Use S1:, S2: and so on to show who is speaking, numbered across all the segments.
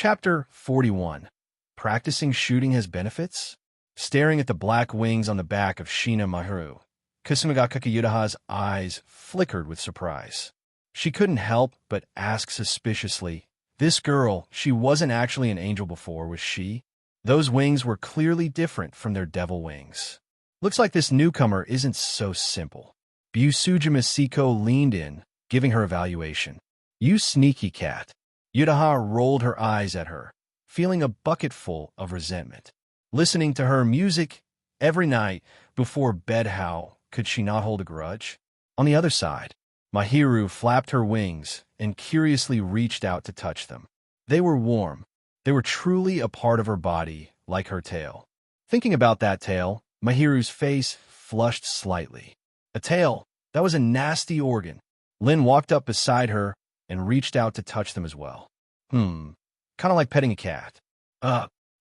S1: Chapter 41. Practicing shooting has benefits? Staring at the black wings on the back of Shina Mahiru, Kusumagakaka Utaha's eyes flickered with surprise. She couldn't help but ask suspiciously, this girl, she wasn't actually an angel before, was she? Those wings were clearly different from their devil wings. Looks like this newcomer isn't so simple. Busujima Seiko leaned in, giving her evaluation. You sneaky cat. Utaha rolled her eyes at her, feeling a bucketful of resentment. Listening to her music every night before bed, how could she not hold a grudge? On the other side, Mahiru flapped her wings and curiously reached out to touch them. They were warm. They were truly a part of her body, like her tail. Thinking about that tail, Mahiru's face flushed slightly. A tail? That was a nasty organ. Lynn walked up beside her and reached out to touch them as well. Kind of like petting a cat.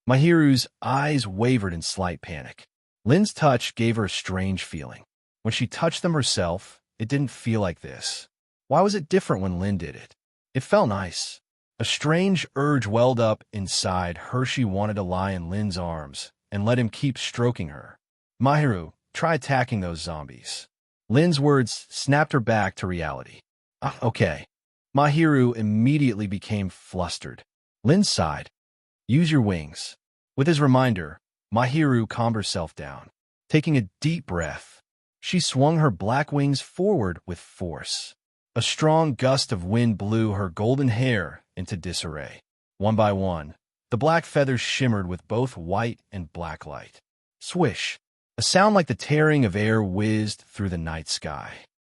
S1: Mahiru's eyes wavered in slight panic. Lynn's touch gave her a strange feeling. When she touched them herself, it didn't feel like this. Why was it different when Lynn did it? It felt nice. A strange urge welled up inside her. She wanted to lie in Lynn's arms and let him keep stroking her. Mahiru, try attacking those zombies. Lynn's words snapped her back to reality. Okay. Mahiru immediately became flustered. Lynn sighed. Use your wings. With his reminder, Mahiru calmed herself down. Taking a deep breath, she swung her black wings forward with force. A strong gust of wind blew her golden hair into disarray. One by one, the black feathers shimmered with both white and black light. Swish! A sound like the tearing of air whizzed through the night sky.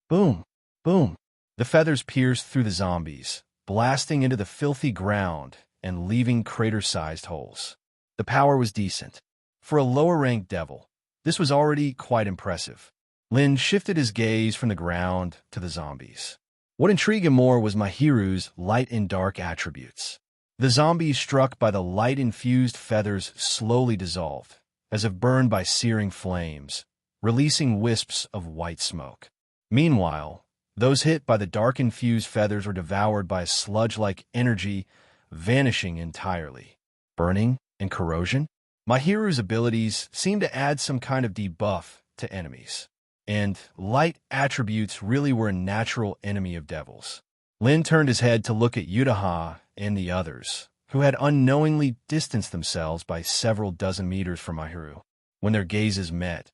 S1: Boom! Boom! The feathers pierced through the zombies, blasting into the filthy ground and leaving crater-sized holes. The power was decent. For a lower-ranked devil, this was already quite impressive. Lynn shifted his gaze from the ground to the zombies. What intrigued him more was Mahiru's light and dark attributes. The zombies struck by the light-infused feathers slowly dissolved, as if burned by searing flames, releasing wisps of white smoke. Meanwhile, those hit by the dark-infused feathers were devoured by a sludge-like energy, vanishing entirely. Burning and corrosion? Mahiru's abilities seemed to add some kind of debuff to enemies. And light attributes really were a natural enemy of devils. Lynn turned his head to look at Utaha and the others, who had unknowingly distanced themselves by several dozen meters from Mahiru. When their gazes met,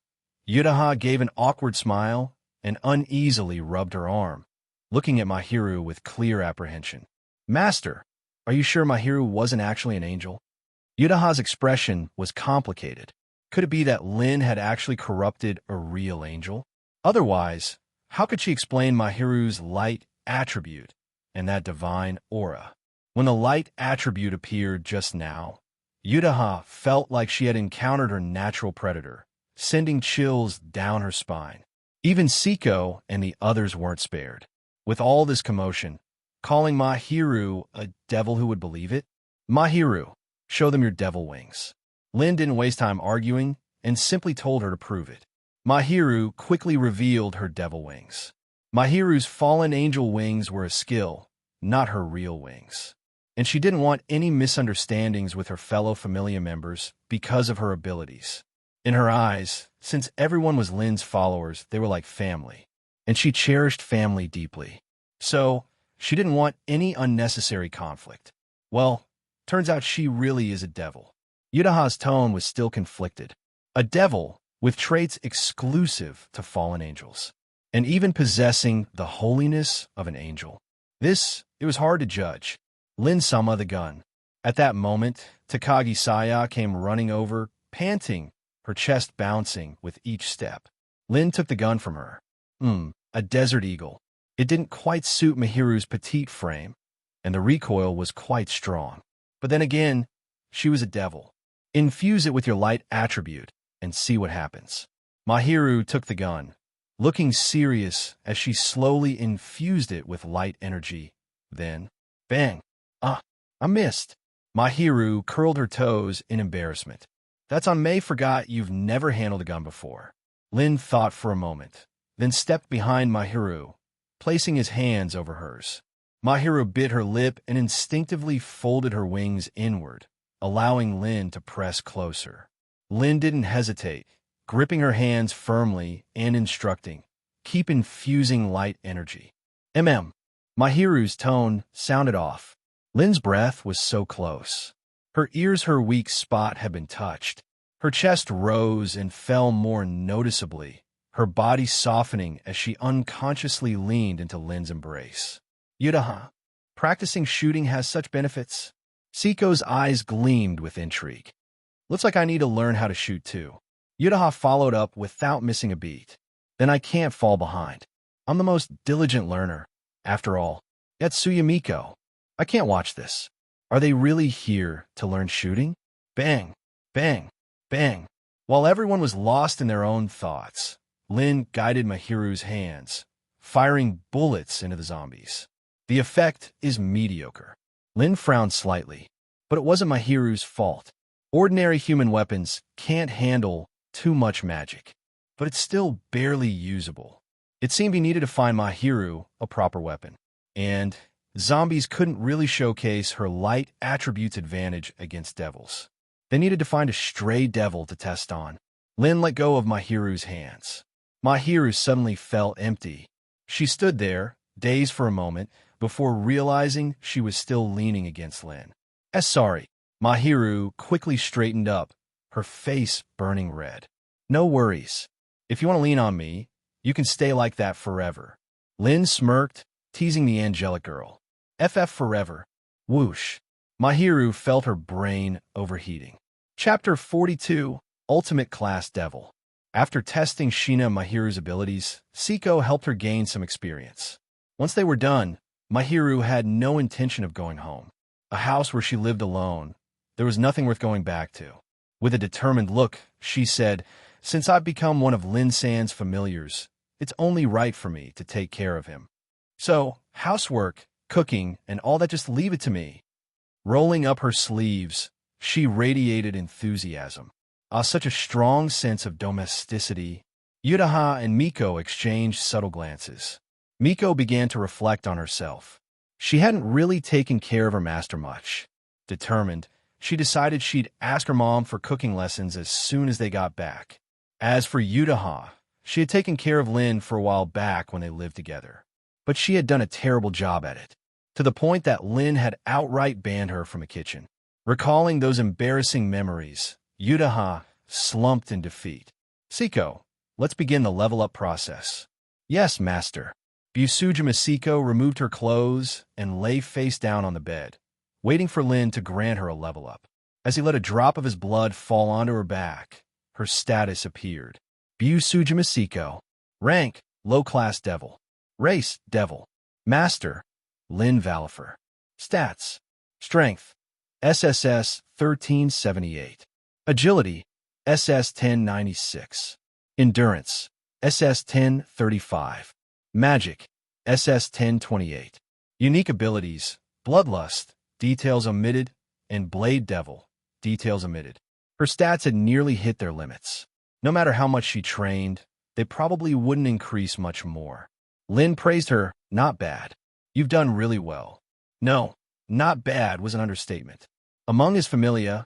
S1: Utaha gave an awkward smile and uneasily rubbed her arm, looking at Mahiru with clear apprehension. Master, are you sure Mahiru wasn't actually an angel? Utaha's expression was complicated. Could it be that Lynn had actually corrupted a real angel? Otherwise, how could she explain Mahiru's light attribute and that divine aura? When the light attribute appeared just now, Utaha felt like she had encountered her natural predator, sending chills down her spine. Even Saeko and the others weren't spared. With all this commotion, calling Mahiru a devil who would believe it? Mahiru, show them your devil wings. Lynn didn't waste time arguing and simply told her to prove it. Mahiru quickly revealed her devil wings. Mahiru's fallen angel wings were a skill, not her real wings. And she didn't want any misunderstandings with her fellow Familia members because of her abilities. In her eyes, since everyone was Lynn's followers, they were like family, and she cherished family deeply. So, she didn't want any unnecessary conflict. Well, turns out she really is a devil. Utaha's tone was still conflicted. A devil with traits exclusive to fallen angels, and even possessing the holiness of an angel. It was hard to judge. Lynn sama the gun. At that moment, Takagi Saya came running over, panting, her chest bouncing with each step. Lynn took the gun from her. A Desert Eagle. It didn't quite suit Mahiru's petite frame, and the recoil was quite strong. But then again, she was a devil. Infuse it with your light attribute and see what happens. Mahiru took the gun, looking serious as she slowly infused it with light energy. Then, bang! I missed. Mahiru curled her toes in embarrassment. That's on May. Forgot you've never handled a gun before. Lynn thought for a moment, then stepped behind Mahiru, placing his hands over hers. Mahiru bit her lip and instinctively folded her wings inward, allowing Lynn to press closer. Lynn didn't hesitate, gripping her hands firmly and instructing, "Keep infusing light energy." Mahiru's tone sounded off. Lynn's breath was so close. Her ears, her weak spot, had been touched. Her chest rose and fell more noticeably, her body softening as she unconsciously leaned into Lynn's embrace. Utaha, practicing shooting has such benefits. Seiko's eyes gleamed with intrigue. Looks like I need to learn how to shoot too. Utaha followed up without missing a beat. Then I can't fall behind. I'm the most diligent learner. After all, Yatsuya Miko. I can't watch this. Are they really here to learn shooting? Bang, bang, bang. While everyone was lost in their own thoughts, Lynn guided Mahiru's hands, firing bullets into the zombies. The effect is mediocre. Lynn frowned slightly, but it wasn't Mahiru's fault. Ordinary human weapons can't handle too much magic, but it's still barely usable. It seemed he needed to find Mahiru a proper weapon, and zombies couldn't really showcase her light attributes advantage against devils. They needed to find a stray devil to test on. Lynn let go of Mahiru's hands. Mahiru suddenly fell empty. She stood there, dazed for a moment, before realizing she was still leaning against Lynn. Sorry. Mahiru quickly straightened up, her face burning red. No worries. If you want to lean on me, you can stay like that forever. Lynn smirked, teasing the angelic girl. FF forever. Whoosh. Mahiru felt her brain overheating. Chapter 42, Ultimate Class Devil. After testing Sheena and Mahiru's abilities, Saeko helped her gain some experience. Once they were done, Mahiru had no intention of going home. A house where she lived alone. There was nothing worth going back to. With a determined look, she said, "Since I've become one of Lin-san's familiars, it's only right for me to take care of him. So, housework, cooking, and all that, just leave it to me." Rolling up her sleeves, she radiated enthusiasm. Such a strong sense of domesticity. Utaha and Miko exchanged subtle glances. Miko began to reflect on herself. She hadn't really taken care of her master much. Determined, she decided she'd ask her mom for cooking lessons as soon as they got back. As for Utaha, she had taken care of Lynn for a while back when they lived together. But she had done a terrible job at it, to the point that Lynn had outright banned her from the kitchen. Recalling those embarrassing memories, Utaha slumped in defeat. "Saeko, let's begin the level-up process." "Yes, master." Busujima Saeko removed her clothes and lay face down on the bed, waiting for Lynn to grant her a level-up. As he let a drop of his blood fall onto her back, her status appeared. Busujima Saeko. Rank, low-class devil. Race, devil. Master, Lynn Valifer. Stats, strength, SSS 1378. Agility, SS 1096. Endurance, SS 1035. Magic, SS 1028. Unique abilities, Bloodlust, details omitted, and Blade Devil, details omitted. Her stats had nearly hit their limits. No matter how much she trained, they probably wouldn't increase much more. Lynn praised her. "Not bad. You've done really well." No, not bad was an understatement. Among his Familia,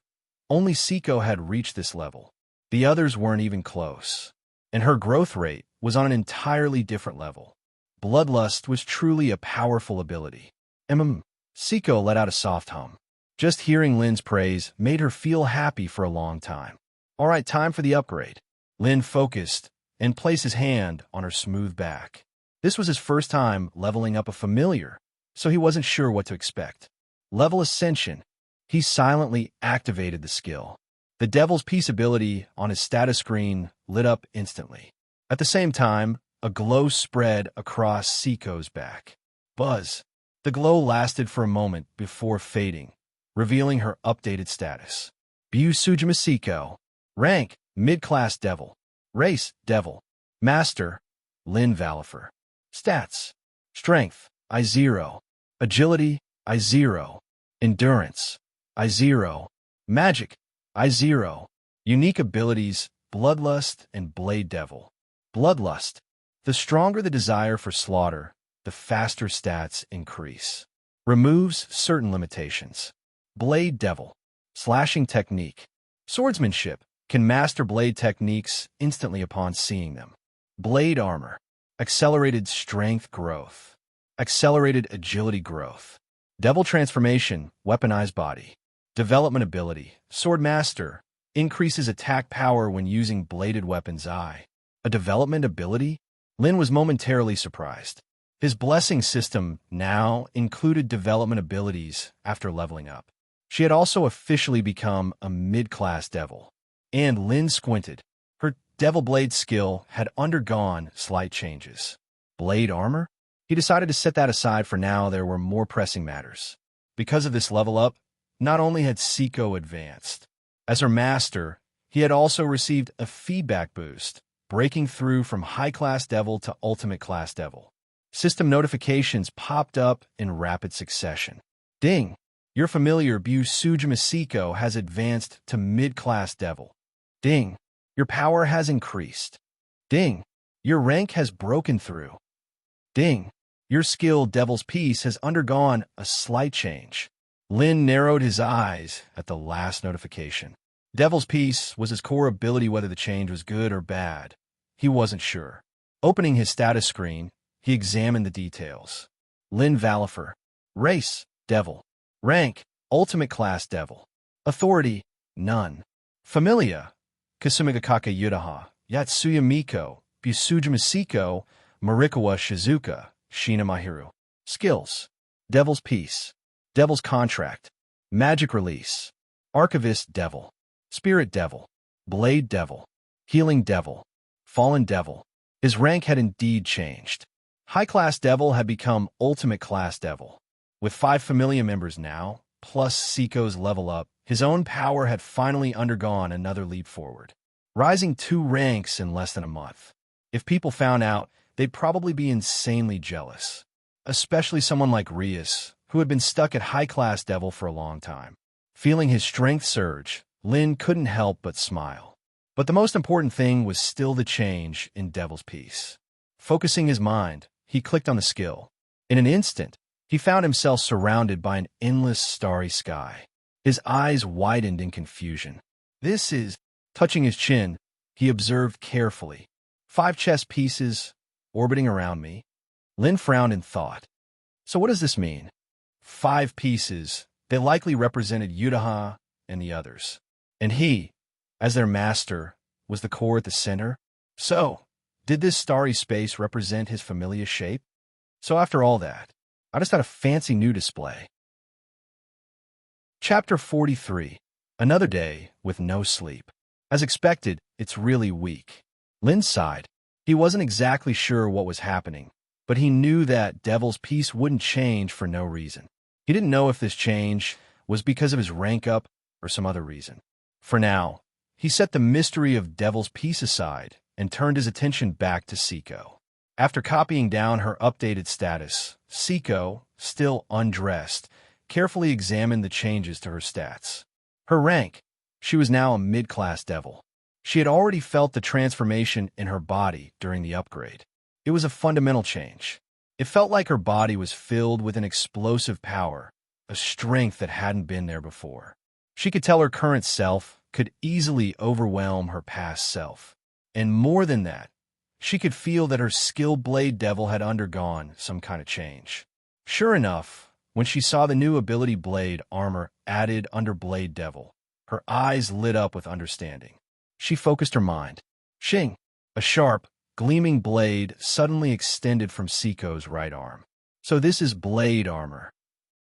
S1: only Saeko had reached this level. The others weren't even close. And her growth rate was on an entirely different level. Bloodlust was truly a powerful ability. Saeko let out a soft hum. Just hearing Lynn's praise made her feel happy for a long time. All right, time for the upgrade. Lynn focused and placed his hand on her smooth back. This was his first time leveling up a familiar, so he wasn't sure what to expect. Level Ascension. He silently activated the skill. The Devil's Peace ability on his status screen lit up instantly. At the same time, a glow spread across Saeko's back. Buzz. The glow lasted for a moment before fading, revealing her updated status. Busujima Saeko. Rank, mid-class devil. Race, devil. Master, Lynn Valifer. Stats, strength, I0. Agility, I0. Endurance, I0. Magic, I0. Unique abilities, Bloodlust and Blade Devil. Bloodlust. The stronger the desire for slaughter, the faster stats increase. Removes certain limitations. Blade Devil. Slashing technique. Swordsmanship. Can master blade techniques instantly upon seeing them. Blade Armor. Accelerated strength growth. Accelerated agility growth. Devil Transformation. Weaponized body. Development ability. Swordmaster. Increases attack power when using bladed weapons. A development ability? Lynn was momentarily surprised. His blessing system now included development abilities after leveling up. She had also officially become a mid-class devil. And Lynn squinted. Her Devil Blade skill had undergone slight changes. Blade Armor? He decided to set that aside for now. There were more pressing matters. Because of this level up, not only had Saeko advanced. As her master, he had also received a feedback boost, breaking through from high-class devil to ultimate-class devil. System notifications popped up in rapid succession. Ding! Your familiar Busujima Saeko has advanced to mid-class devil. Ding! Your power has increased. Ding! Your rank has broken through. Ding! Your skill Devil's Piece has undergone a slight change. Lynn narrowed his eyes at the last notification. Devil's Piece was his core ability. Whether the change was good or bad, he wasn't sure. Opening his status screen, he examined the details. Lynn Valifer. Race, Devil. Rank, Ultimate Class Devil. Authority, None. Familia, Kasumigakaka Utaha, Yatsuya Miko, Busujima Saeko, Marikawa Shizuka, Shina Mahiru. Skills, Devil's Piece. Devil's Contract. Magic Release. Archivist Devil. Spirit Devil. Blade Devil. Healing Devil. Fallen Devil. His rank had indeed changed. High-class Devil had become Ultimate-class Devil. With 5 Familia members now, plus Saeko's level up, his own power had finally undergone another leap forward, rising 2 ranks in less than a month. If people found out, they'd probably be insanely jealous, especially someone like Rias, who had been stuck at high-class Devil for a long time. Feeling his strength surge, Lynn couldn't help but smile. But the most important thing was still the change in Devil's Piece. Focusing his mind, he clicked on the skill. In an instant, he found himself surrounded by an endless starry sky. His eyes widened in confusion. This is... Touching his chin, he observed carefully. 5 chess pieces orbiting around me. Lynn frowned in thought. So what does this mean? 5 pieces. They likely represented Utaha and the others. And he, as their master, was the core at the center? So, did this starry space represent his Familia shape? So after all that, I just had a fancy new display. Chapter 43. Another day with no sleep. As expected, it's really weak. Lynn sighed. He wasn't exactly sure what was happening, but he knew that Devil's Piece wouldn't change for no reason. He didn't know if this change was because of his rank up or some other reason. For now, he set the mystery of Devil's Piece aside and turned his attention back to Saeko. After copying down her updated status, Saeko, still undressed, carefully examined the changes to her stats. Her rank. She was now a mid-class devil. She had already felt the transformation in her body during the upgrade. It was a fundamental change. It felt like her body was filled with an explosive power, a strength that hadn't been there before. She could tell her current self could easily overwhelm her past self. And more than that, she could feel that her skilled Blade Devil had undergone some kind of change. Sure enough, when she saw the new ability Blade Armor added under Blade Devil, her eyes lit up with understanding. She focused her mind. Shing! A sharp, gleaming blade suddenly extended from Saeko's right arm. So this is Blade Armor.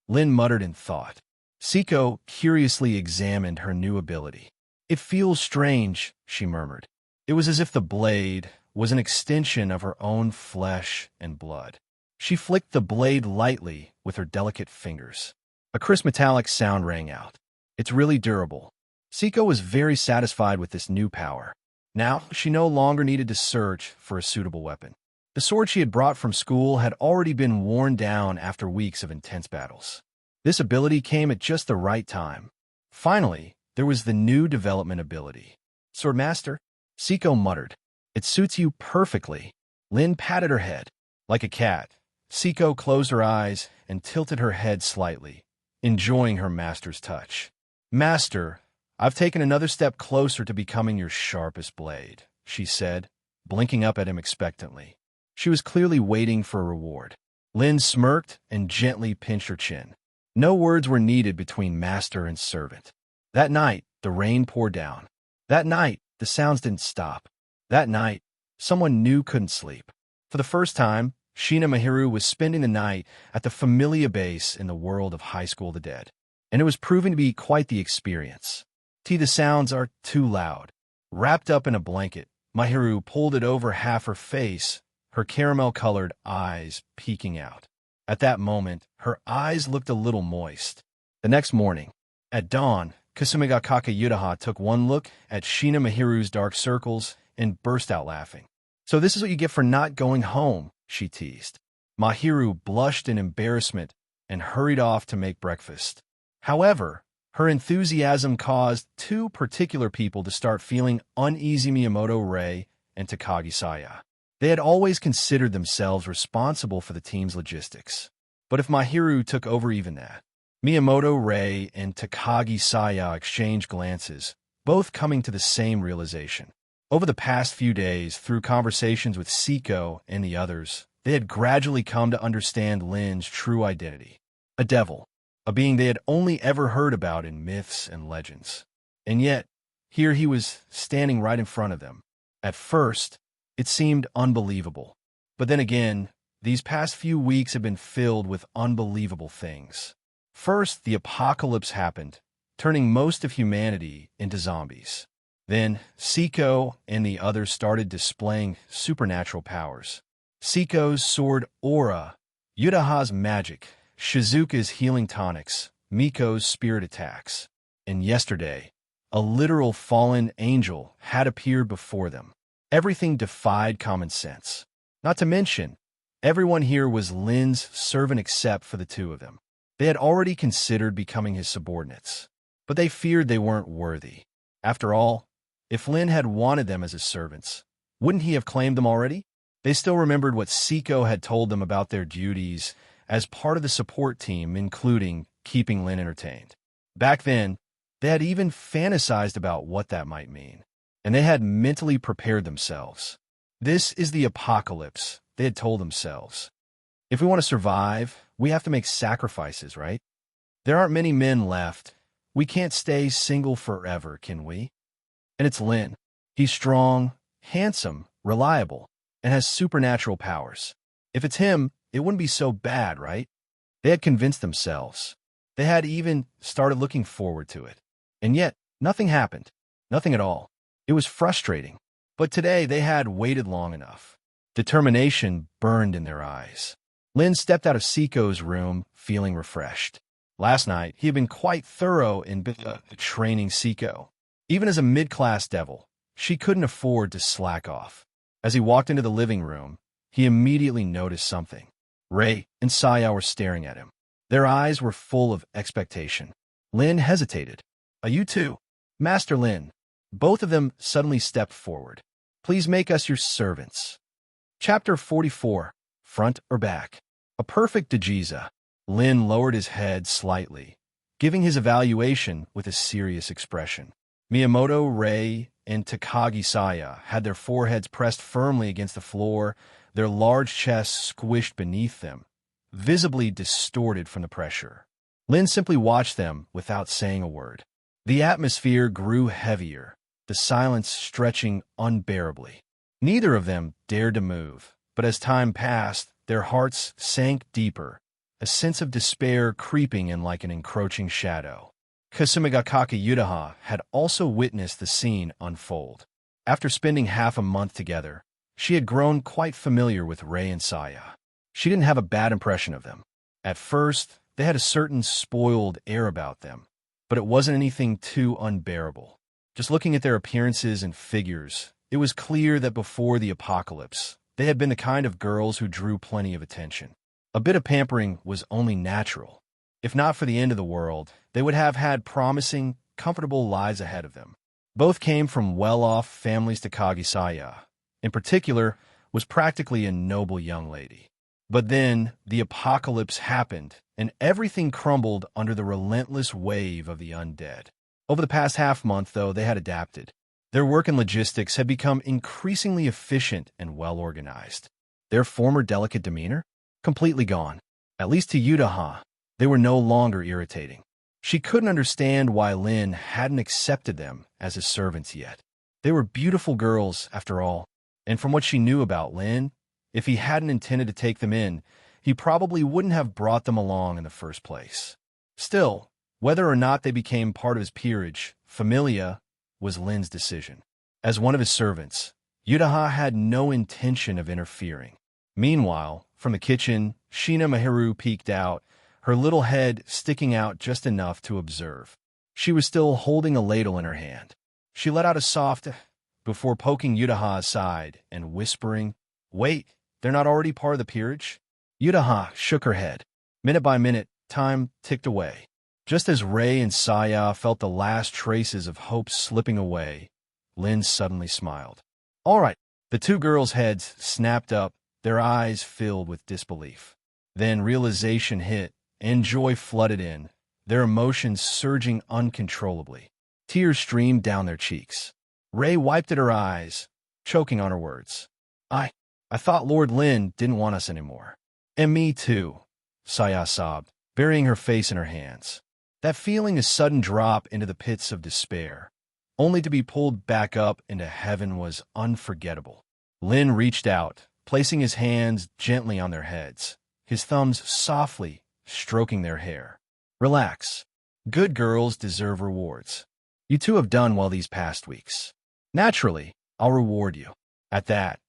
S1: Lynn muttered in thought. Saeko curiously examined her new ability. It feels strange, she murmured. It was as if the blade was an extension of her own flesh and blood. She flicked the blade lightly with her delicate fingers. A crisp metallic sound rang out. It's really durable. Saeko was very satisfied with this new power. Now, she no longer needed to search for a suitable weapon. The sword she had brought from school had already been worn down after weeks of intense battles. This ability came at just the right time. Finally, there was the new development ability. Swordmaster? Saeko muttered. It suits you perfectly. Lynn patted her head. Like a cat, Saeko closed her eyes and tilted her head slightly, enjoying her master's touch. "Master, I've taken another step closer to becoming your sharpest blade," she said, blinking up at him expectantly. She was clearly waiting for a reward. Lynn smirked and gently pinched her chin. No words were needed between master and servant. That night, the rain poured down. That night, the sounds didn't stop. That night, someone new couldn't sleep. For the first time, Shina Mahiru was spending the night at the Familia base in the world of High School DxD, and it was proving to be quite the experience. The sounds are too loud. Wrapped up in a blanket, Mahiru pulled it over half her face, her caramel-colored eyes peeking out. At that moment, her eyes looked a little moist. The next morning, at dawn, Utaha took one look at Shina Mahiru's dark circles and burst out laughing. "So this is what you get for not going home," she teased. Mahiru blushed in embarrassment and hurried off to make breakfast. However, her enthusiasm caused two particular people to start feeling uneasy: Miyamoto-Rei and Takagi Saya. They had always considered themselves responsible for the team's logistics. But if Mahiru took over even that, Miyamoto-Rei and Takagi Saya exchanged glances, both coming to the same realization. Over the past few days, through conversations with Saeko and the others, they had gradually come to understand Lynn's true identity. A devil, a being they had only ever heard about in myths and legends. And yet, here he was standing right in front of them. At first, it seemed unbelievable. But then again, these past few weeks have been filled with unbelievable things. First, the apocalypse happened, turning most of humanity into zombies. Then, Saeko and the others started displaying supernatural powers. Saeko's sword aura, Utaha's magic, Shizuka's healing tonics, Miko's spirit attacks. And yesterday, a literal fallen angel had appeared before them. Everything defied common sense. Not to mention, everyone here was Lynn's servant except for the two of them. They had already considered becoming his subordinates, but they feared they weren't worthy. After all, if Lynn had wanted them as his servants, wouldn't he have claimed them already? They still remembered what Saeko had told them about their duties as part of the support team, including keeping Lynn entertained. Back then, they had even fantasized about what that might mean, and they had mentally prepared themselves. This is the apocalypse, they had told themselves. If we want to survive, we have to make sacrifices, right? There aren't many men left. We can't stay single forever, can we? And it's Lynn. He's strong, handsome, reliable, and has supernatural powers. If it's him, it wouldn't be so bad, right? They had convinced themselves. They had even started looking forward to it. And yet, nothing happened. Nothing at all. It was frustrating. But today, they had waited long enough. Determination burned in their eyes. Lynn stepped out of Saeko's room, feeling refreshed. Last night, he had been quite thorough in training Saeko. Even as a mid-class devil, she couldn't afford to slack off. As he walked into the living room, he immediately noticed something. Rei and Saya were staring at him. Their eyes were full of expectation. Lynn hesitated. "You too, Master Lynn." Both of them suddenly stepped forward. "Please make us your servants." Chapter 44, Front or Back? A perfect Dajiza. Lynn lowered his head slightly, giving his evaluation with a serious expression. Miyamoto-Rei and Takagi Saya had their foreheads pressed firmly against the floor, their large chests squished beneath them, visibly distorted from the pressure. Lynn simply watched them without saying a word. The atmosphere grew heavier, the silence stretching unbearably. Neither of them dared to move, but as time passed, their hearts sank deeper, a sense of despair creeping in like an encroaching shadow. Utaha had also witnessed the scene unfold. After spending half a month together, she had grown quite familiar with Rei and Saya. She didn't have a bad impression of them. At first, they had a certain spoiled air about them, but it wasn't anything too unbearable. Just looking at their appearances and figures, it was clear that before the apocalypse, they had been the kind of girls who drew plenty of attention. A bit of pampering was only natural. If not for the end of the world, they would have had promising, comfortable lives ahead of them. Both came from well-off families. Takagi Saya, in particular, was practically a noble young lady. But then the apocalypse happened, and everything crumbled under the relentless wave of the undead. Over the past half-month, though, they had adapted. Their work and logistics had become increasingly efficient and well-organized. Their former delicate demeanor? Completely gone. At least to Utaha, they were no longer irritating. She couldn't understand why Lynn hadn't accepted them as his servants yet. They were beautiful girls, after all, and from what she knew about Lynn, if he hadn't intended to take them in, he probably wouldn't have brought them along in the first place. Still, whether or not they became part of his peerage, Familia was Lynn's decision. As one of his servants, Utaha had no intention of interfering. Meanwhile, from the kitchen, Sheena Mahiru peeked out, her little head sticking out just enough to observe. She was still holding a ladle in her hand. She let out a soft before poking Utaha aside and whispering, "Wait, they're not already part of the peerage?" Utaha shook her head. Minute by minute, time ticked away. Just as Ray and Saya felt the last traces of hope slipping away, Lynn suddenly smiled. "All right." The two girls' heads snapped up, their eyes filled with disbelief. Then realization hit, and joy flooded in, their emotions surging uncontrollably. Tears streamed down their cheeks. Ray wiped at her eyes, choking on her words. I thought Lord Lynn didn't want us anymore." "And me too," Saya sobbed, burying her face in her hands. That feeling, a sudden drop into the pits of despair, only to be pulled back up into heaven, was unforgettable. Lynn reached out, placing his hands gently on their heads, his thumbs softly stroking their hair. "Relax. Good girls deserve rewards. You two have done well these past weeks. Naturally, I'll reward you." At that,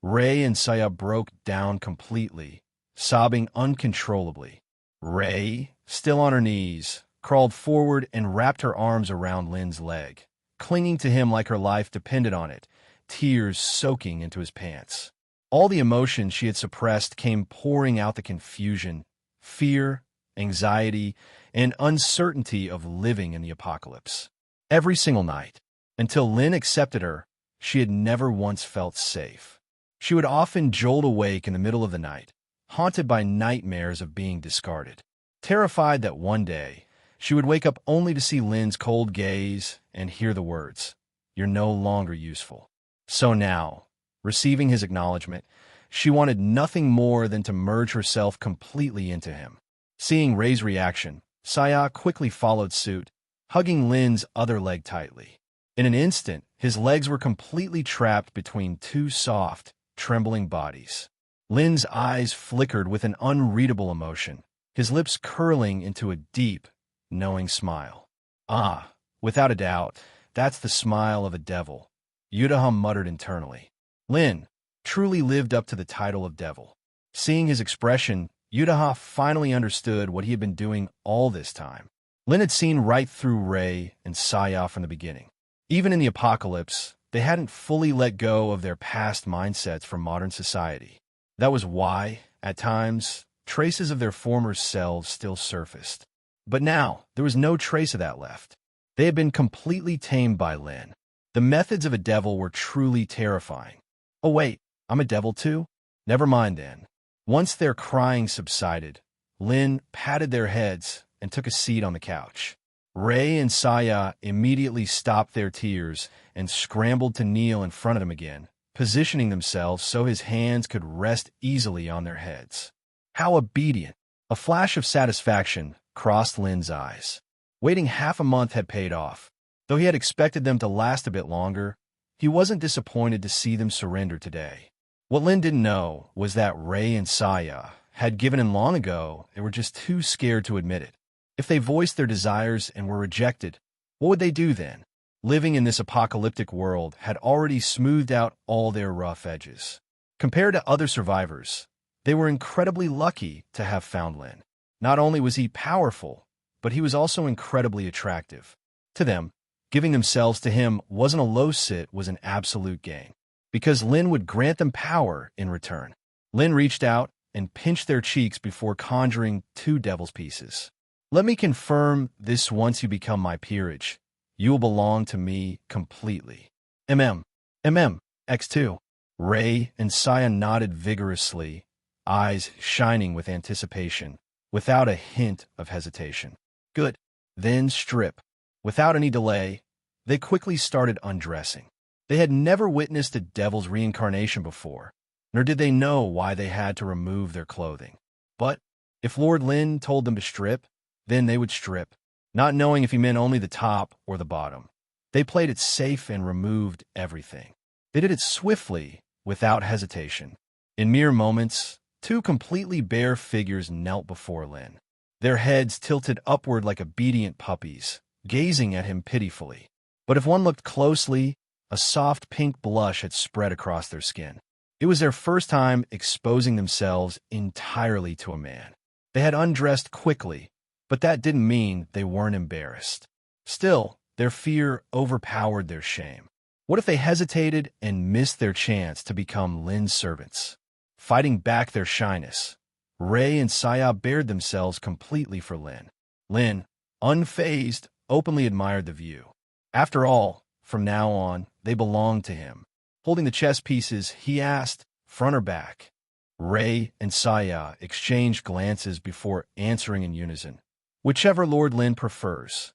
S1: Ray and Saya broke down completely, sobbing uncontrollably. Ray, still on her knees, crawled forward and wrapped her arms around Lynn's leg, clinging to him like her life depended on it, tears soaking into his pants. All the emotions she had suppressed came pouring out, the confusion, fear, anxiety, and uncertainty of living in the apocalypse. Every single night, until Lynn accepted her, she had never once felt safe. She would often jolt awake in the middle of the night, haunted by nightmares of being discarded, terrified that one day she would wake up only to see Lynn's cold gaze and hear the words, "You're no longer useful." So now, receiving his acknowledgement, she wanted nothing more than to merge herself completely into him. Seeing Ray's reaction, Saya quickly followed suit, hugging Lynn's other leg tightly. In an instant, his legs were completely trapped between two soft, trembling bodies. Lynn's eyes flickered with an unreadable emotion, his lips curling into a deep, knowing smile. "Ah, without a doubt, that's the smile of a devil," Utaha muttered internally. Lynn truly lived up to the title of devil. Seeing his expression, Utaha finally understood what he had been doing all this time. Lynn had seen right through Ray and Saya from the beginning. Even in the apocalypse, they hadn't fully let go of their past mindsets from modern society. That was why, at times, traces of their former selves still surfaced. But now, there was no trace of that left. They had been completely tamed by Lynn. The methods of a devil were truly terrifying. "Oh wait, I'm a devil too? Never mind then." Once their crying subsided, Lynn patted their heads and took a seat on the couch. Ray and Saya immediately stopped their tears and scrambled to kneel in front of him again, positioning themselves so his hands could rest easily on their heads. How obedient! A flash of satisfaction crossed Lynn's eyes. Waiting half a month had paid off. Though he had expected them to last a bit longer, he wasn't disappointed to see them surrender today. What Lynn didn't know was that Ray and Saya had given in long ago. They were just too scared to admit it. If they voiced their desires and were rejected, what would they do then? Living in this apocalyptic world had already smoothed out all their rough edges. Compared to other survivors, they were incredibly lucky to have found Lynn. Not only was he powerful, but he was also incredibly attractive. To them, giving themselves to him wasn't a low sit, was an absolute gain. Because Lynn would grant them power in return. Lynn reached out and pinched their cheeks before conjuring two devil's pieces. "Let me confirm this: once you become my peerage, you will belong to me completely." X2. Ray and Saya nodded vigorously, eyes shining with anticipation, without a hint of hesitation. Good. Then strip. Without any delay, they quickly started undressing. They had never witnessed a devil's reincarnation before, nor did they know why they had to remove their clothing. But if Lord Lin told them to strip, then they would strip, not knowing if he meant only the top or the bottom. They played it safe and removed everything. They did it swiftly, without hesitation. In mere moments, two completely bare figures knelt before Lin, their heads tilted upward like obedient puppies, gazing at him pitifully. But if one looked closely, a soft pink blush had spread across their skin. It was their first time exposing themselves entirely to a man. They had undressed quickly, but that didn't mean they weren't embarrassed. Still, their fear overpowered their shame. What if they hesitated and missed their chance to become Lin's servants? Fighting back their shyness, Ray and Saya bared themselves completely for Lin. Lin, unfazed, openly admired the view. After all, from now on, they belonged to him. Holding the chess pieces, he asked, front or back? Ray and Saya exchanged glances before answering in unison. Whichever Lord Lin prefers.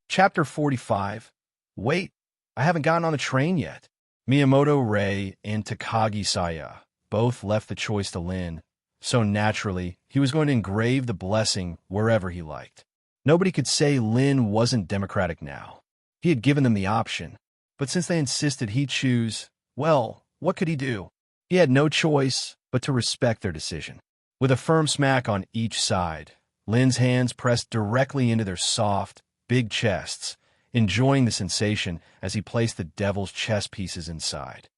S1: Chapter 45. Wait, I haven't gotten on the train yet. Miyamoto Ray and Takagi Saya both left the choice to Lin, so naturally, he was going to engrave the blessing wherever he liked. Nobody could say Lin wasn't democratic now. He had given them the option, but since they insisted he'd choose, well, what could he do? He had no choice but to respect their decision. With a firm smack on each side, Lin's hands pressed directly into their soft, big chests, enjoying the sensation as he placed the devil's chess pieces inside.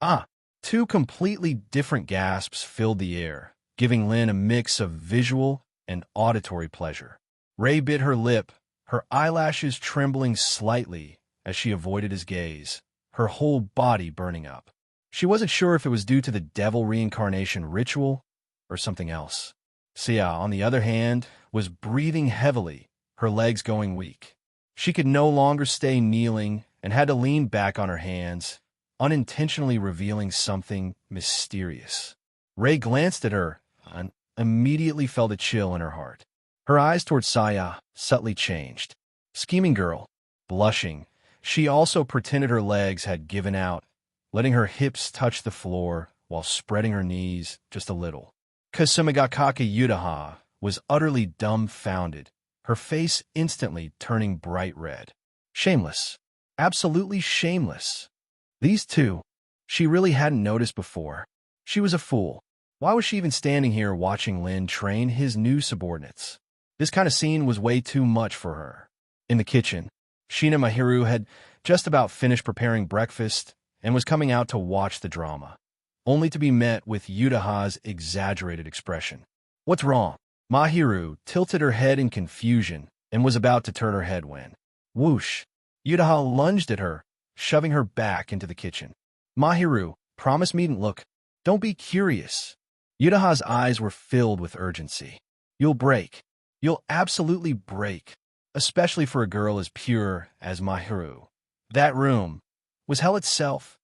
S1: Ah! Two completely different gasps filled the air, giving Lin a mix of visual and auditory pleasure. Ray bit her lip, her eyelashes trembling slightly as she avoided his gaze, her whole body burning up. She wasn't sure if it was due to the devil reincarnation ritual or something else. Sia, on the other hand, was breathing heavily, her legs going weak. She could no longer stay kneeling and had to lean back on her hands, unintentionally revealing something mysterious. Ray glanced at her and immediately felt a chill in her heart. Her eyes toward Saya subtly changed. Scheming girl. Blushing, she also pretended her legs had given out, letting her hips touch the floor while spreading her knees just a little. Kasumigakake Utaha was utterly dumbfounded, her face instantly turning bright red. Shameless. Absolutely shameless. These two, she really hadn't noticed before. She was a fool. Why was she even standing here watching Lin train his new subordinates? This kind of scene was way too much for her. In the kitchen, Shina Mahiru had just about finished preparing breakfast and was coming out to watch the drama, only to be met with Utaha's exaggerated expression. What's wrong? Mahiru tilted her head in confusion and was about to turn her head when, whoosh, Utaha lunged at her, shoving her back into the kitchen. Mahiru, promise me and look. Don't be curious. Utaha's eyes were filled with urgency. You'll break. You'll absolutely break, especially for a girl as pure as Mahiru. That room was hell itself.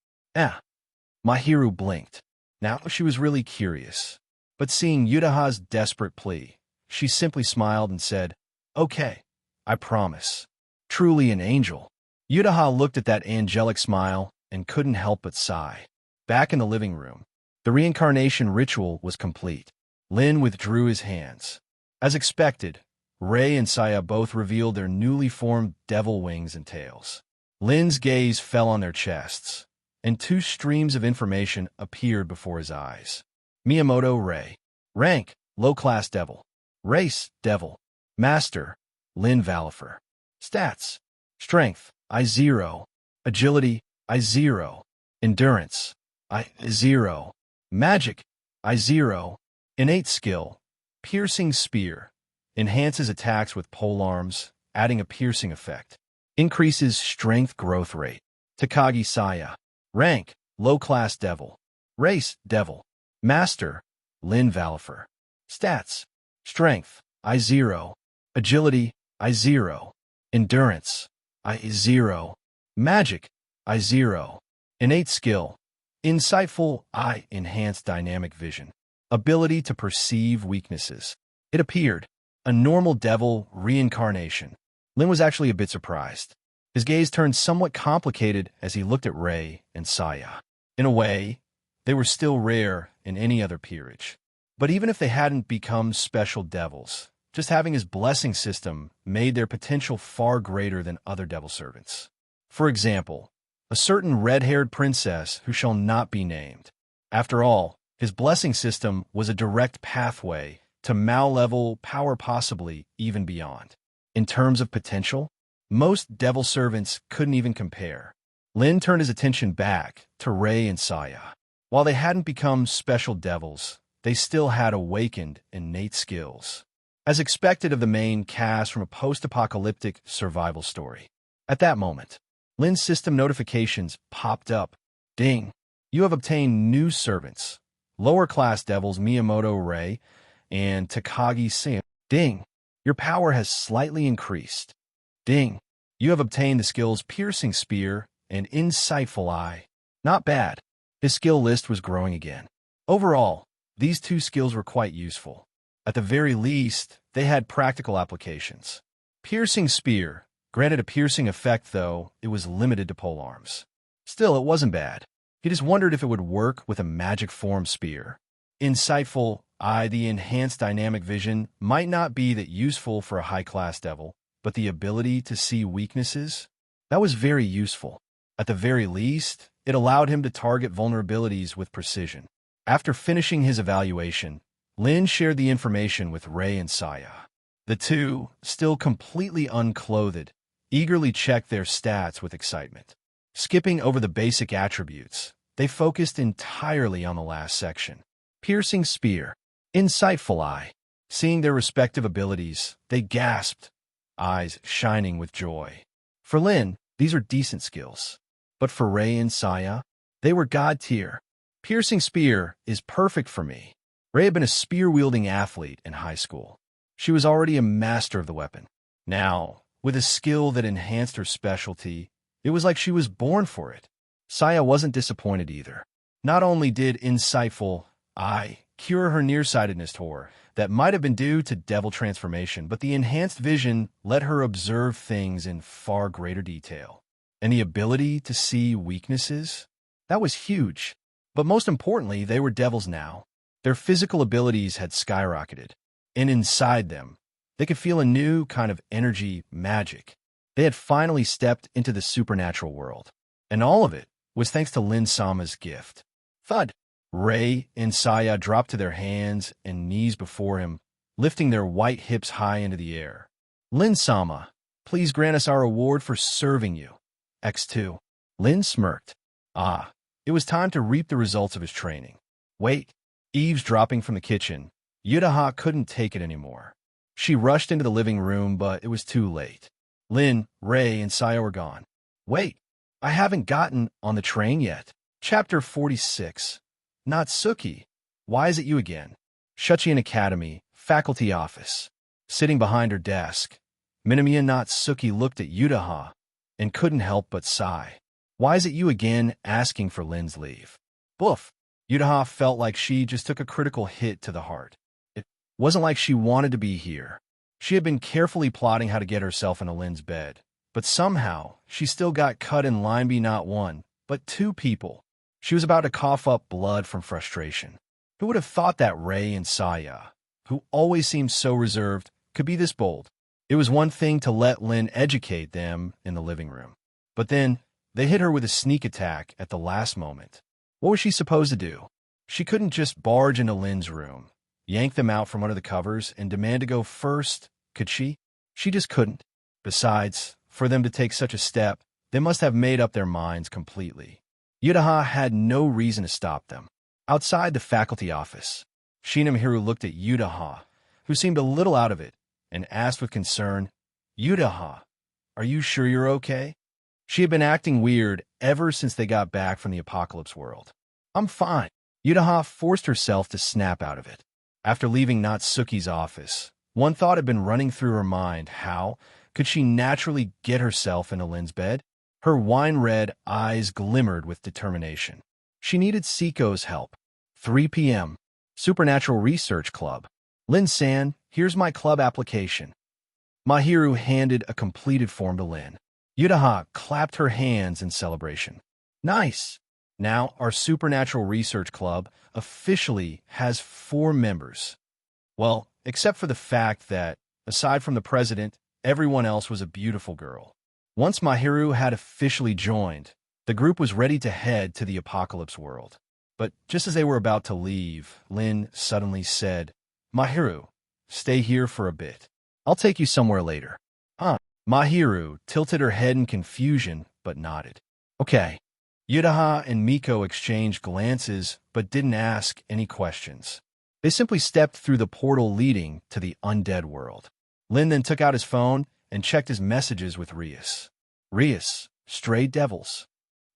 S1: Mahiru blinked. Now she was really curious. But seeing Utaha's desperate plea, she simply smiled and said, okay, I promise. Truly an angel. Utaha looked at that angelic smile and couldn't help but sigh. Back in the living room, the reincarnation ritual was complete. Lin withdrew his hands. As expected, Ray and Saya both revealed their newly formed devil wings and tails. Lin's gaze fell on their chests, and two streams of information appeared before his eyes. Miyamoto Ray. Rank, low-class devil. Race, devil. Master, Lynn Valifer. Stats, strength, I0. Agility, I0. Endurance, I0. Magic, I0. Innate skill, piercing spear. Enhances attacks with polearms, adding a piercing effect. Increases strength growth rate. Takagi Saya. Rank, low-class devil. Race, devil. Master, Lynn Valifer. Stats, strength, I0. Agility, I0. Endurance, I0. Magic, I0. Innate skill, insightful, I enhanced dynamic vision. ability to perceive weaknesses. It appeared. A normal devil reincarnation. Lynn was actually a bit surprised. His gaze turned somewhat complicated as he looked at Ray and Saya. In a way, they were still rare in any other peerage. But even if they hadn't become special devils, just having his blessing system made their potential far greater than other devil servants. For example, a certain red-haired princess who shall not be named. After all, his blessing system was a direct pathway to Maou-level power, possibly even beyond. In terms of potential, most devil servants couldn't even compare. Lynn turned his attention back to Ray and Saya. While they hadn't become special devils, they still had awakened innate skills, as expected of the main cast from a post-apocalyptic survival story. At that moment, Lynn's system notifications popped up. Ding! You have obtained new servants. Lower-class devils Miyamoto Ray and Takagi Sam. Ding! Your power has slightly increased. Ding! You have obtained the skills Piercing Spear and Insightful Eye. Not bad. His skill list was growing again. Overall, these two skills were quite useful. At the very least, they had practical applications. Piercing Spear granted a piercing effect, though it was limited to polearms. Still, it wasn't bad. He just wondered if it would work with a magic form spear. Insightful Eye, the enhanced dynamic vision, might not be that useful for a high-class devil, but the ability to see weaknesses? That was very useful. At the very least, it allowed him to target vulnerabilities with precision. After finishing his evaluation, Lynn shared the information with Ray and Saya. The two, still completely unclothed, eagerly checked their stats with excitement. Skipping over the basic attributes, they focused entirely on the last section. Piercing Spear, Insightful Eye. Seeing their respective abilities, they gasped, eyes shining with joy. For Lynn, these are decent skills. But for Ray and Saya, they were god tier. Piercing Spear is perfect for me. Ray had been a spear-wielding athlete in high school. She was already a master of the weapon. Now, with a skill that enhanced her specialty, it was like she was born for it. Saya wasn't disappointed either. Not only did Insightful Eye cure her nearsightedness horror that might have been due to devil transformation, but the enhanced vision let her observe things in far greater detail. And the ability to see weaknesses? That was huge. But most importantly, they were devils now. Their physical abilities had skyrocketed. And inside them, they could feel a new kind of energy, magic. They had finally stepped into the supernatural world. And all of it was thanks to Lin-sama's gift. Thud! Ray and Saya dropped to their hands and knees before him, lifting their white hips high into the air. Lin-sama, please grant us our reward for serving you. X2. Lin smirked. It was time to reap the results of his training. Wait. Eavesdropping from the kitchen, Utaha couldn't take it anymore. She rushed into the living room, but it was too late. Lin, Ray, and Saya were gone. Wait, I haven't gotten on the train yet. Chapter 46. Natsuki, why is it you again? Shuchian Academy, faculty office. Sitting behind her desk, Minamiya Natsuki looked at Utaha and couldn't help but sigh. Why is it you again asking for Lin's leave? Boof. Utaha felt like she just took a critical hit to the heart. It wasn't like she wanted to be here. She had been carefully plotting how to get herself into Lin's bed, but somehow she still got cut in line by not one, but two people. She was about to cough up blood from frustration. Who would have thought that Ray and Saya, who always seemed so reserved, could be this bold? It was one thing to let Lin educate them in the living room, but then they hit her with a sneak attack at the last moment. What was she supposed to do? She couldn't just barge into Lin's room, yank them out from under the covers, and demand to go first, could she? She just couldn't. Besides, for them to take such a step, they must have made up their minds completely. Utaha had no reason to stop them. Outside the faculty office, Shina Mahiru looked at Utaha, who seemed a little out of it, and asked with concern, Utaha, are you sure you're okay? She had been acting weird ever since they got back from the apocalypse world. I'm fine. Utaha forced herself to snap out of it. After leaving Natsuki's office, one thought had been running through her mind: how could she naturally get herself into Lin's bed? Her wine-red eyes glimmered with determination. She needed Seiko's help. 3 p.m. Supernatural Research Club. Lin-san, here's my club application. Mahiru handed a completed form to Lin. Utaha clapped her hands in celebration. Nice! Now, our Supernatural Research Club officially has 4 members. Well, except for the fact that, aside from the president, everyone else was a beautiful girl. Once Mahiru had officially joined, the group was ready to head to the apocalypse world. But just as they were about to leave, Lin suddenly said, Mahiru, stay here for a bit. I'll take you somewhere later. Huh? Mahiru tilted her head in confusion, but nodded. Okay. Utaha and Miko exchanged glances, but didn't ask any questions. They simply stepped through the portal leading to the undead world. Lin then took out his phone and checked his messages with Rias. Rias, stray devils.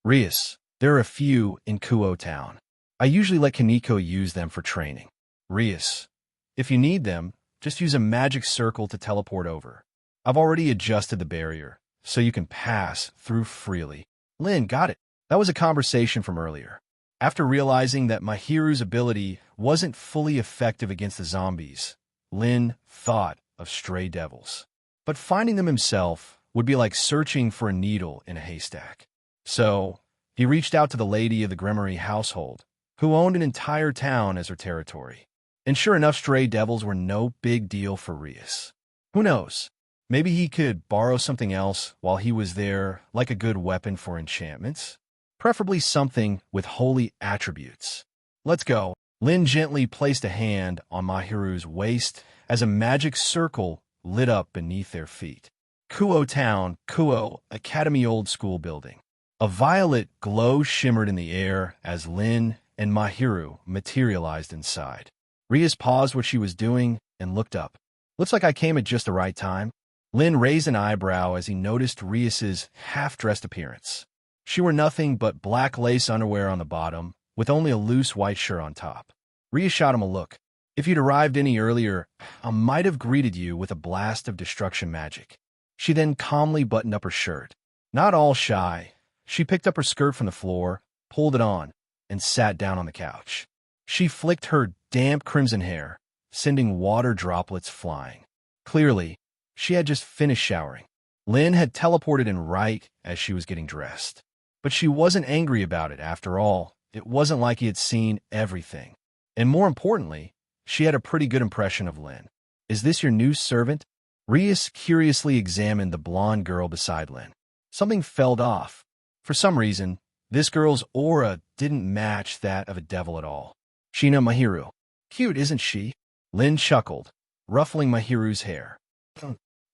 S1: Rias, there are a few in Kuo town. I usually let Kaneko use them for training. Rias, if you need them, just use a magic circle to teleport over. I've already adjusted the barrier, so you can pass through freely. Lin, got it. That was a conversation from earlier. After realizing that Mahiru's ability wasn't fully effective against the zombies, Lin thought of stray devils. But finding them himself would be like searching for a needle in a haystack. So, he reached out to the lady of the Gremory household, who owned an entire town as her territory. And sure enough, stray devils were no big deal for Rias. Who knows? Maybe he could borrow something else while he was there, like a good weapon for enchantments? Preferably something with holy attributes. Let's go. Lin gently placed a hand on Mahiru's waist as a magic circle lit up beneath their feet. Kuo Town, Kuo Academy Old School Building. A violet glow shimmered in the air as Lin and Mahiru materialized inside. Rias paused what she was doing and looked up. Looks like I came at just the right time. Lin raised an eyebrow as he noticed Rias's half-dressed appearance. She wore nothing but black lace underwear on the bottom, with only a loose white shirt on top. Rias shot him a look. If you'd arrived any earlier, I might have greeted you with a blast of destruction magic. She then calmly buttoned up her shirt. Not all shy, she picked up her skirt from the floor, pulled it on, and sat down on the couch. She flicked her damp crimson hair, sending water droplets flying. Clearly, she had just finished showering. Lin had teleported in right as she was getting dressed. But she wasn't angry about it. After all, it wasn't like he had seen everything. And more importantly, she had a pretty good impression of Lin. Is this your new servant? Rias curiously examined the blonde girl beside Lin. Something fell off. For some reason, this girl's aura didn't match that of a devil at all. Shina Mahiru. Cute, isn't she? Lin chuckled, ruffling Mahiru's hair.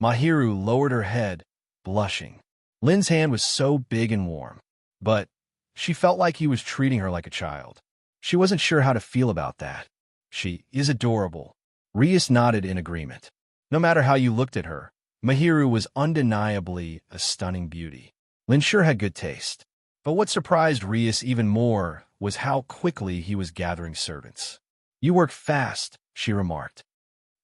S1: Mahiru lowered her head, blushing. Lin's hand was so big and warm, but she felt like he was treating her like a child. She wasn't sure how to feel about that. She is adorable. Rias nodded in agreement. No matter how you looked at her, Mahiru was undeniably a stunning beauty. Lin sure had good taste. But what surprised Rias even more was how quickly he was gathering servants. You work fast, she remarked.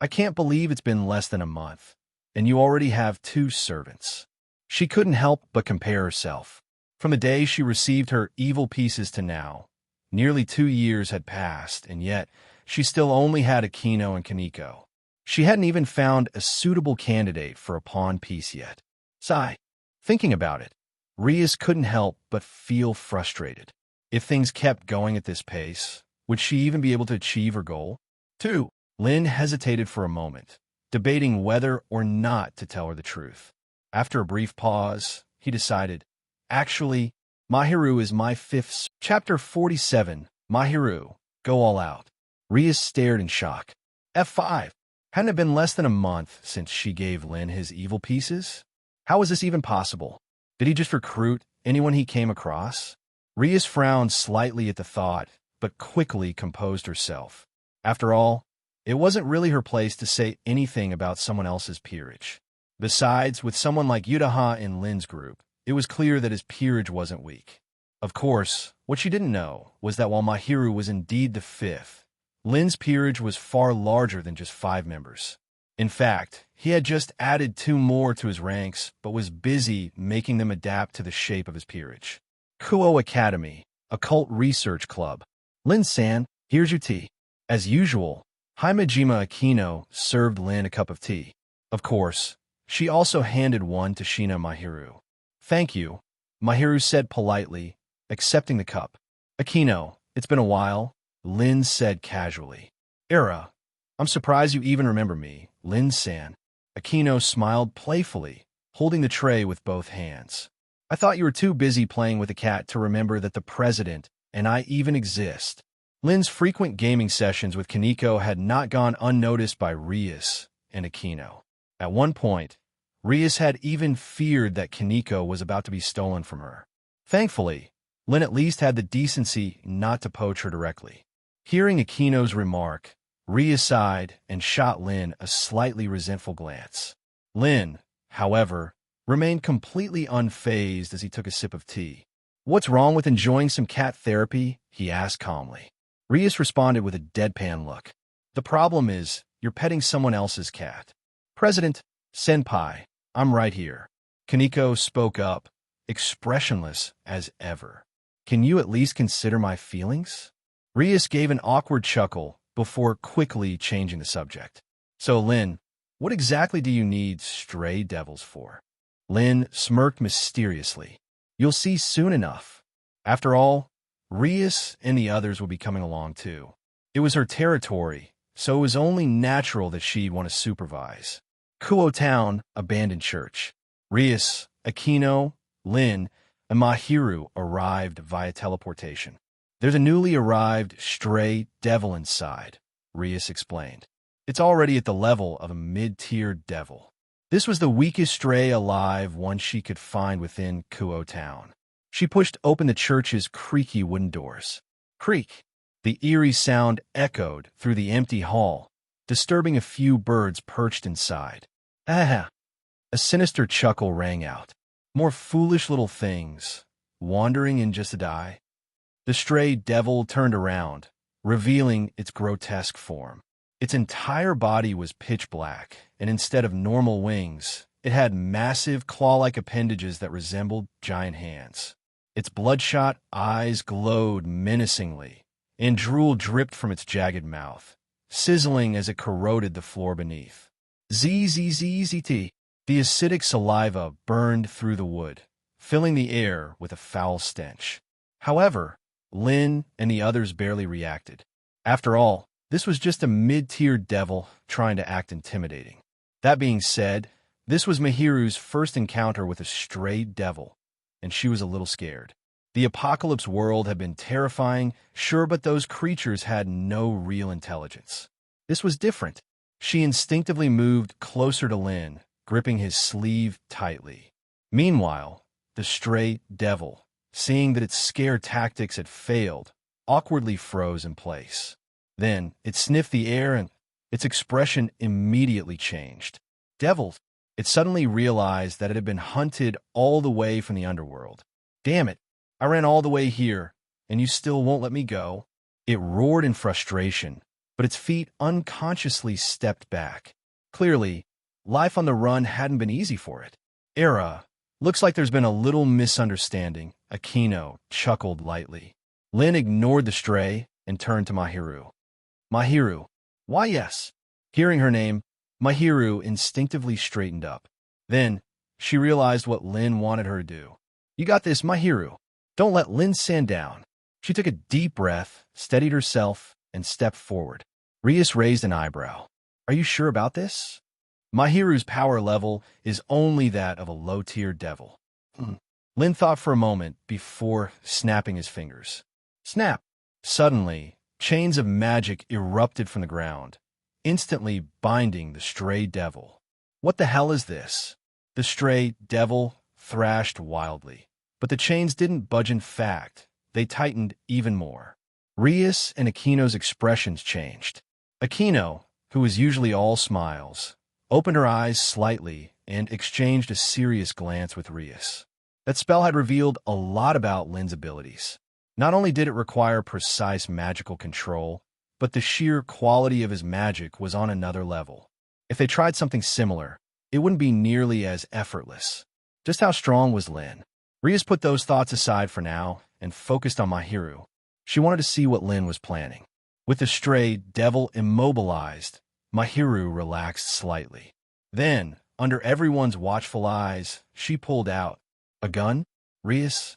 S1: I can't believe it's been less than a month, and you already have 2 servants. She couldn't help but compare herself. From the day she received her evil pieces to now, nearly 2 years had passed, and yet she still only had Akino and Kaneko. She hadn't even found a suitable candidate for a pawn piece yet. Sigh. Thinking about it, Rias couldn't help but feel frustrated. If things kept going at this pace, would she even be able to achieve her goal? 2. Lin hesitated for a moment, debating whether or not to tell her the truth. After a brief pause, he decided, actually, Mahiru is my 5th. Chapter 47, Mahiru, Go All Out. Rias stared in shock. F5. Hadn't it been less than a month since she gave Lin his evil pieces? How was this even possible? Did he just recruit anyone he came across? Rias frowned slightly at the thought, but quickly composed herself. After all, it wasn't really her place to say anything about someone else's peerage. Besides, with someone like Utaha in Lin's group, it was clear that his peerage wasn't weak. Of course, what she didn't know was that while Mahiru was indeed the 5th, Lin's peerage was far larger than just 5 members. In fact, he had just added 2 more to his ranks, but was busy making them adapt to the shape of his peerage. Kuo Academy, Occult Research Club. Lin-san, here's your tea. As usual, Himejima Akino served Lynn a cup of tea. Of course, she also handed one to Shina Mahiru. "Thank you," Mahiru said politely, accepting the cup. "Akino, it's been a while," Lynn said casually. "Era, I'm surprised you even remember me, Lynn-san." Akino smiled playfully, holding the tray with both hands. "I thought you were too busy playing with the cat to remember that the president and I even exist." Lynn's frequent gaming sessions with Kaneko had not gone unnoticed by Rias and Akino. At one point, Rias had even feared that Kaneko was about to be stolen from her. Thankfully, Lynn at least had the decency not to poach her directly. Hearing Akino's remark, Rias sighed and shot Lynn a slightly resentful glance. Lynn, however, remained completely unfazed as he took a sip of tea. "What's wrong with enjoying some cat therapy?" he asked calmly. Rias responded with a deadpan look. "The problem is, you're petting someone else's cat." "President, senpai, I'm right here." Kaneko spoke up, expressionless as ever. "Can you at least consider my feelings?" Rias gave an awkward chuckle before quickly changing the subject. "So, Lynn, what exactly do you need stray devils for?" Lynn smirked mysteriously. "You'll see soon enough." After all, Rias and the others would be coming along too. It was her territory, so it was only natural that she'd want to supervise. Kuo Town, abandoned church. Rias, Akino, Lynn, and Mahiru arrived via teleportation. "There's a newly arrived stray devil inside," Rias explained. "It's already at the level of a mid-tier devil." This was the weakest stray alive one she could find within Kuo Town. She pushed open the church's creaky wooden doors. Creak! The eerie sound echoed through the empty hall, disturbing a few birds perched inside. "Ah!" A sinister chuckle rang out. "More foolish little things, wandering in just a die." The stray devil turned around, revealing its grotesque form. Its entire body was pitch black, and instead of normal wings, it had massive claw-like appendages that resembled giant hands. Its bloodshot eyes glowed menacingly, and drool dripped from its jagged mouth, sizzling as it corroded the floor beneath. Zzzt. The acidic saliva burned through the wood, filling the air with a foul stench. However, Lynn and the others barely reacted. After all, this was just a mid-tier devil trying to act intimidating. That being said, this was Mahiru's first encounter with a stray devil, and she was a little scared. The apocalypse world had been terrifying, sure, but those creatures had no real intelligence. This was different. She instinctively moved closer to Lynn, gripping his sleeve tightly. Meanwhile, the stray devil, seeing that its scare tactics had failed, awkwardly froze in place. Then it sniffed the air and its expression immediately changed. Devils! It suddenly realized that it had been hunted all the way from the underworld. "Damn it! I ran all the way here, and you still won't let me go." It roared in frustration, but its feet unconsciously stepped back. Clearly, life on the run hadn't been easy for it. "Era, looks like there's been a little misunderstanding," Akino chuckled lightly. Lynn ignored the stray and turned to Mahiru. "Mahiru." "Why, yes." Hearing her name, Mahiru instinctively straightened up. Then, she realized what Lynn wanted her to do. "You got this, Mahiru. Don't let Lynn-san down." She took a deep breath, steadied herself, and stepped forward. Rias raised an eyebrow. "Are you sure about this?" "Mahiru's power level is only that of a low-tier devil." Lynn thought for a moment before snapping his fingers. Snap! Suddenly, chains of magic erupted from the ground, instantly binding the stray devil. "What the hell is this?" The stray devil thrashed wildly. But the chains didn't budge. In fact, they tightened even more. Rias and Akino's expressions changed. Akino, who was usually all smiles, opened her eyes slightly and exchanged a serious glance with Rias. That spell had revealed a lot about Lynn's abilities. Not only did it require precise magical control, but the sheer quality of his magic was on another level. If they tried something similar, it wouldn't be nearly as effortless. Just how strong was Lynn? Rias put those thoughts aside for now and focused on Mahiru. She wanted to see what Lynn was planning. With the stray devil immobilized, Mahiru relaxed slightly. Then, under everyone's watchful eyes, she pulled out a gun, Rias.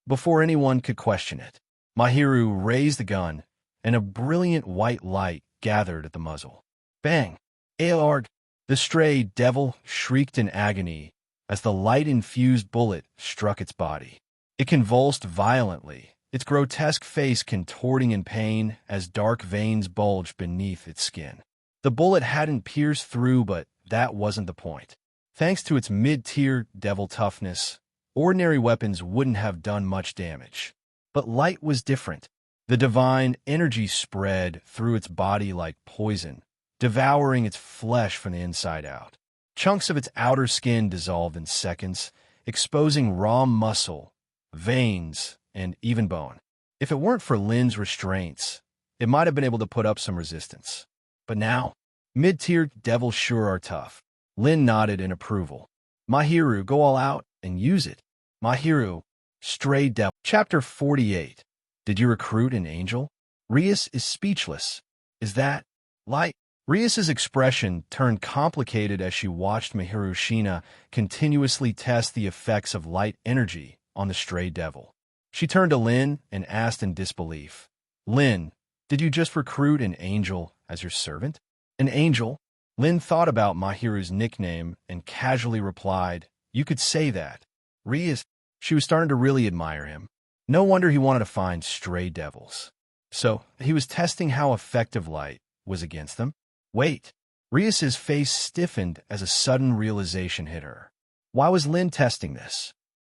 S1: Before anyone could question it, Mahiru raised the gun, and a brilliant white light gathered at the muzzle. Bang! Aorg! The stray devil shrieked in agony as the light-infused bullet struck its body. It convulsed violently, its grotesque face contorting in pain as dark veins bulged beneath its skin. The bullet hadn't pierced through, but that wasn't the point. Thanks to its mid-tier devil toughness, ordinary weapons wouldn't have done much damage. But light was different. The divine energy spread through its body like poison, devouring its flesh from the inside out. Chunks of its outer skin dissolved in seconds, exposing raw muscle, veins, and even bone. If it weren't for Lynn's restraints, it might have been able to put up some resistance. But now, mid-tier devils sure are tough. Lynn nodded in approval. Mahiru, go all out and use it. Mahiru, stray devil. Chapter 48. Did you recruit an angel? Rias is speechless. Is that light? Rias's expression turned complicated as she watched Mahiru Shina continuously test the effects of light energy on the stray devil. She turned to Lynn and asked in disbelief, Lynn, did you just recruit an angel as your servant? An angel? Lynn thought about Mahiru's nickname and casually replied, you could say that. Rias, she was starting to really admire him. No wonder he wanted to find stray devils. So, he was testing how effective light was against them? Wait. Rias's face stiffened as a sudden realization hit her. Why was Lynn testing this?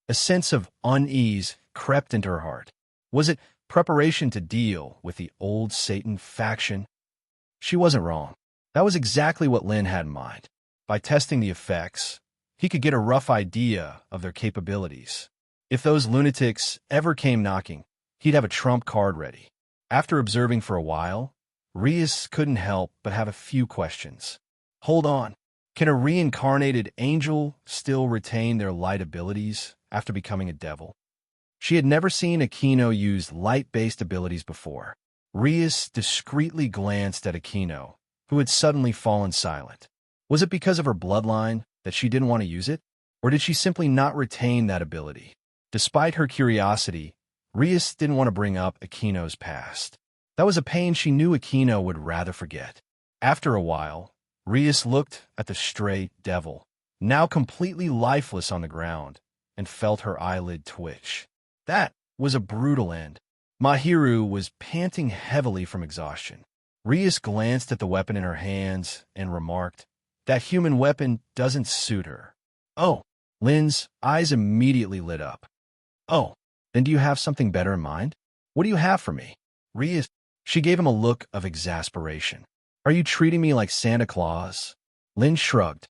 S1: A sense of unease crept into her heart. Was it preparation to deal with the old Satan faction? She wasn't wrong. That was exactly what Lynn had in mind. By testing the effects, he could get a rough idea of their capabilities. If those lunatics ever came knocking, he'd have a trump card ready. After observing for a while, Rias couldn't help but have a few questions. Hold on. Can a reincarnated angel still retain their light abilities after becoming a devil? She had never seen Aquino use light-based abilities before. Rias discreetly glanced at Aquino, who had suddenly fallen silent. Was it because of her bloodline that she didn't want to use it? Or did she simply not retain that ability? Despite her curiosity, Rias didn't want to bring up Aquino's past. That was a pain she knew Aquino would rather forget. After a while, Rias looked at the stray devil, now completely lifeless on the ground, and felt her eyelid twitch. That was a brutal end. Mahiru was panting heavily from exhaustion. Rias glanced at the weapon in her hands and remarked, that human weapon doesn't suit her. Oh, Lynn's eyes immediately lit up. Oh, then do you have something better in mind? What do you have for me? Rias, she gave him a look of exasperation. Are you treating me like Santa Claus? Lynn shrugged.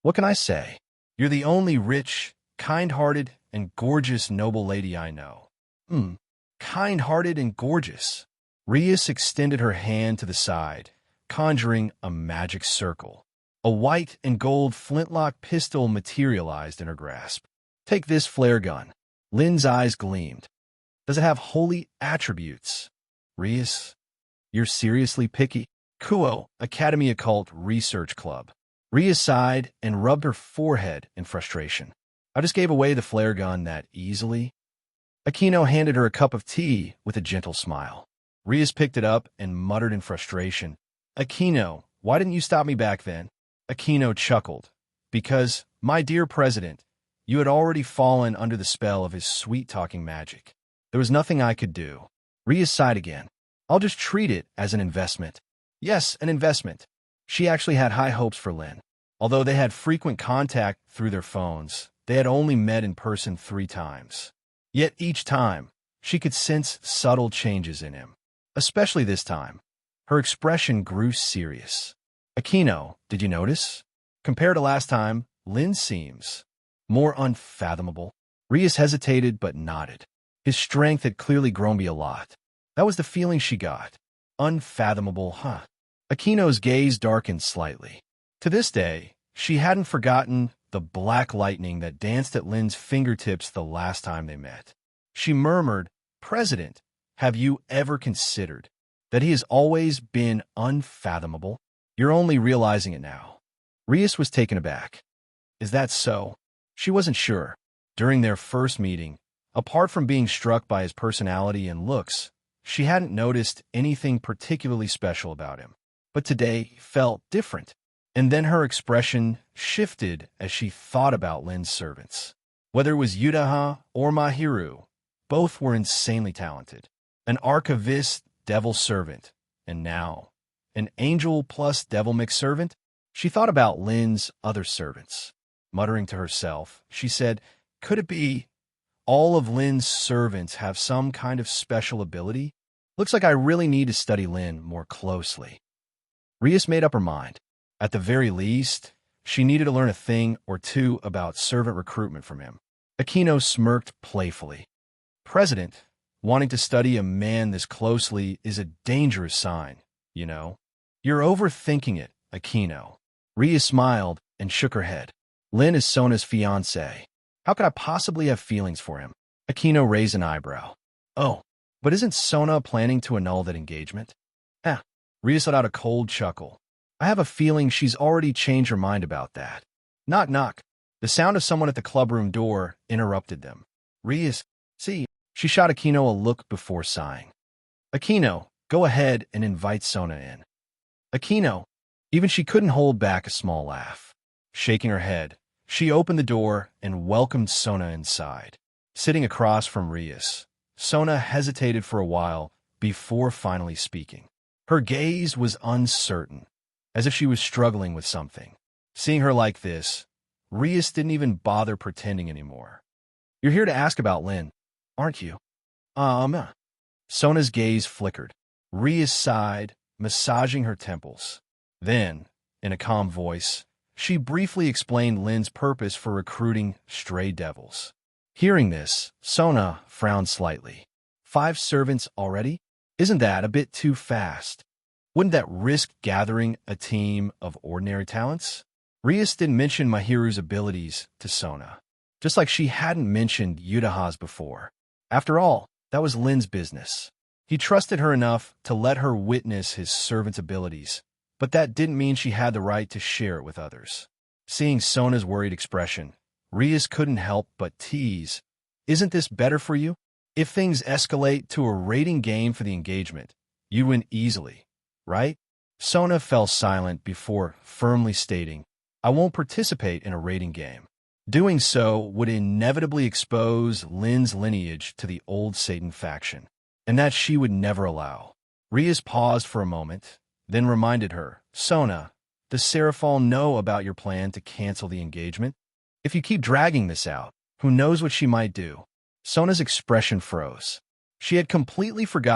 S1: What can I say? You're the only rich, kind-hearted, and gorgeous noble lady I know. Kind-hearted and gorgeous. Rias extended her hand to the side, conjuring a magic circle. A white and gold flintlock pistol materialized in her grasp. Take this flare gun. Lynn's eyes gleamed. Does it have holy attributes? Rias, you're seriously picky? Kuo, Academy Occult Research Club. Rias sighed and rubbed her forehead in frustration. I just gave away the flare gun that easily. Aquino handed her a cup of tea with a gentle smile. Rias picked it up and muttered in frustration. Aquino, why didn't you stop me back then? Aquino chuckled. Because, my dear president, you had already fallen under the spell of his sweet-talking magic. There was nothing I could do. Rias sighed again. I'll just treat it as an investment. Yes, an investment. She actually had high hopes for Lynn. Although they had frequent contact through their phones, they had only met in person 3 times. Yet each time, she could sense subtle changes in him. Especially this time. Her expression grew serious. Aquino, did you notice? Compared to last time, Lynn seems more unfathomable. Rias hesitated but nodded. His strength had clearly grown a lot. That was the feeling she got. Unfathomable, huh? Aquino's gaze darkened slightly. To this day, she hadn't forgotten the black lightning that danced at Lynn's fingertips the last time they met. She murmured, President, have you ever considered That he has always been unfathomable? You're only realizing it now. Rias was taken aback. Is that so? She wasn't sure. During their first meeting, apart from being struck by his personality and looks, she hadn't noticed anything particularly special about him. But today felt different. And then her expression shifted as she thought about Lynn's servants. Whether it was Utaha or Mahiru, both were insanely talented. An archivist devil servant, and now an angel plus devil mix servant. She thought about Lynn's other servants. Muttering to herself, she said, could it be all of Lynn's servants have some kind of special ability? Looks like I really need to study Lynn more closely. Rias made up her mind. At the very least, she needed to learn a thing or two about servant recruitment from him. Aquino smirked playfully. President, wanting to study a man this closely is a dangerous sign, you know. You're overthinking it, Aquino. Rias smiled and shook her head. Lynn is Sona's fiancé. How could I possibly have feelings for him? Aquino raised an eyebrow. Oh, but isn't Sona planning to annul that engagement? Rias let out a cold chuckle. I have a feeling she's already changed her mind about that. Knock, knock. The sound of someone at the clubroom door interrupted them. Rias, see. She shot Aquino a look before sighing. Aquino, go ahead and invite Sona in. Aquino, even she couldn't hold back a small laugh. Shaking her head, she opened the door and welcomed Sona inside. Sitting across from Rias, Sona hesitated for a while before finally speaking. Her gaze was uncertain, as if she was struggling with something. Seeing her like this, Rias didn't even bother pretending anymore. You're here to ask about Lynn, aren't you? Sona's gaze flickered. Rias sighed, massaging her temples. Then, in a calm voice, she briefly explained Lynn's purpose for recruiting stray devils. Hearing this, Sona frowned slightly. 5 servants already? Isn't that a bit too fast? Wouldn't that risk gathering a team of ordinary talents? Rias didn't mention Mahiru's abilities to Sona, just like she hadn't mentioned Utaha's before. After all, that was Lynn's business. He trusted her enough to let her witness his servant's abilities, but that didn't mean she had the right to share it with others. Seeing Sona's worried expression, Rias couldn't help but tease. Isn't this better for you? If things escalate to a rating game for the engagement, you win easily, right? Sona fell silent before firmly stating, I won't participate in a rating game. Doing so would inevitably expose Lynn's lineage to the old Satan faction, and that she would never allow. Rias paused for a moment, then reminded her, Sona, does Seraphal know about your plan to cancel the engagement? If you keep dragging this out, who knows what she might do? Sona's expression froze. She had completely forgotten